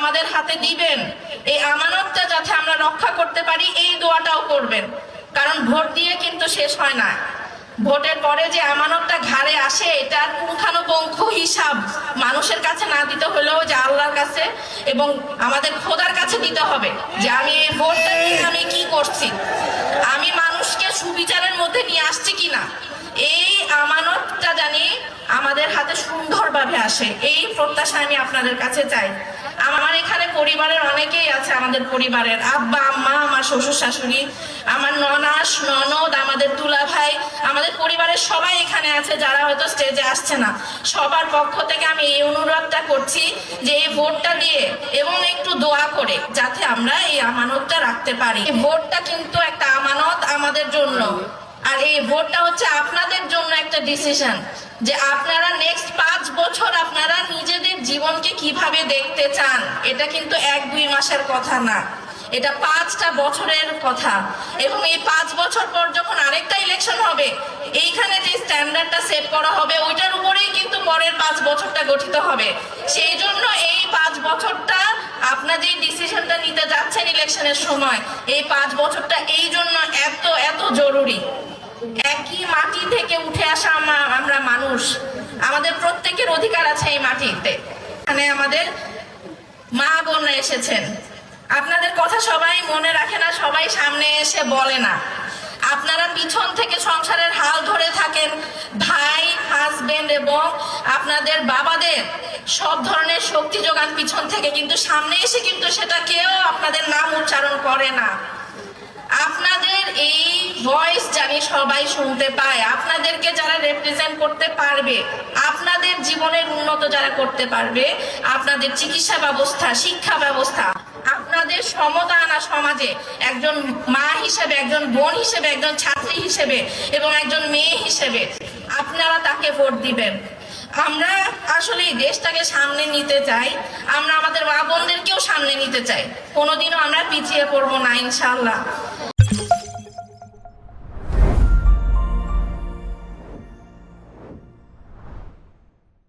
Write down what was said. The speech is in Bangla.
আমাদের হাতে দিবেন, এই আমানতটা যাতে আমরা রক্ষা করতে পারি এই দোয়াটাও করবেন। কারণ ভোট দিয়ে কিন্তু শেষ হয় না, ভোটের পরে যে আমানতটা ঘাড়ে আসে এটার পুঙ্খানুপুঙ্খ হিসাব মানুষের কাছে না দিতে হলেও যে আল্লাহর কাছে এবং আমাদের খোদার কাছে দিতে হবে, যে আমি এই ভোটটা নিয়ে আমি কি করছি, আমি মানুষকে সুবিচারের মধ্যে নিয়ে আসছি কিনা। এই আমানতটা জানি আমাদের হাতে সুন্দরভাবে আসে, এই প্রত্যাশা আমি আপনাদের কাছে চাই। আমার এখানে পরিবারের অনেকেই আছে, আমাদের পরিবারের আব্বা আম্মা, আমার শ্বশুর শাশুড়ি, আমার ননাস ননদ, আমাদের দুলা ভাই, আমাদের পরিবারের সবাই এখানে আছে যারা হয়তো স্টেজে আসছে না। সবার পক্ষ থেকে আমি এই অনুরোধটা করছি যে এই ভোটটা দিয়ে এবং একটু দোয়া করে যাতে আমরা এই আমানতটা রাখতে পারি। এই ভোটটা কিন্তু একটা আমানত আমাদের জন্য, আর এই ভোটটা হচ্ছে আপনাদের জন্য একটা ডিসিশন যে আপনারা নেক্সট 5 বছর আপনারা নিজেদের জীবনকে কিভাবে দেখতে চান। এটা কিন্তু 1-2 মাসের কথা না, এটা 5টা বছরের কথা। এবং এই 5 বছর পর যখন আরেকটা ইলেকশন হবে, এইখানে যে স্ট্যান্ডার্ডটা সেট করা হবে ওইটার উপরেই কিন্তু পরের 5 বছরটা গঠিত হবে। সেই জন্য এই 5 বছরটা আপনার যে ডিসিশনটা নিতে যাচ্ছেন ইলেকশনের সময়, এই 5 বছরটা এই জন্য এত এত জরুরি। একই মাটি থেকে উঠে আসা আমরা মানুষ, আমাদের প্রত্যেকের অধিকার আছে এই মাটিতে। এখানে আমাদের মা বোনরা এসেছেন, আপনাদের কথা সবাই মনে রাখে না, সবাই সামনে এসে বলে না। আপনারা পিছন থেকে সংসারের হাল ধরে থাকেন, ভাই হাজবেন্ড এবং আপনাদের বাবাদের সব ধরনের শক্তি যোগান পিছন থেকে, কিন্তু সামনে এসে কিন্তু সেটা কেউ আপনাদের নাম উচ্চারণ করে না। আপনাদের এই ভয়েস জানি সবাই শুনতে পায়, আপনাদেরকে যারা রিপ্রেজেন্ট করতে পারবে, আপনাদের জীবনের উন্নত যারা করতে পারবে, আপনাদের চিকিৎসা ব্যবস্থা, শিক্ষা ব্যবস্থা, আপনাদের সমতা আনা সমাজে একজন মা হিসেবে, একজন বোন হিসেবে, একজন ছাত্রী হিসেবে এবং একজন মেয়ে হিসেবে আপনারা তাকে ভোট দিবেন। আমরা আসলে এই দেশটাকে সামনে নিতে চাই, আমরা আমাদের মা বোনদেরকেও সামনে নিতে চাই, কোনোদিনও আমরা পিছিয়ে পড়বো না ইনশাআল্লাহ।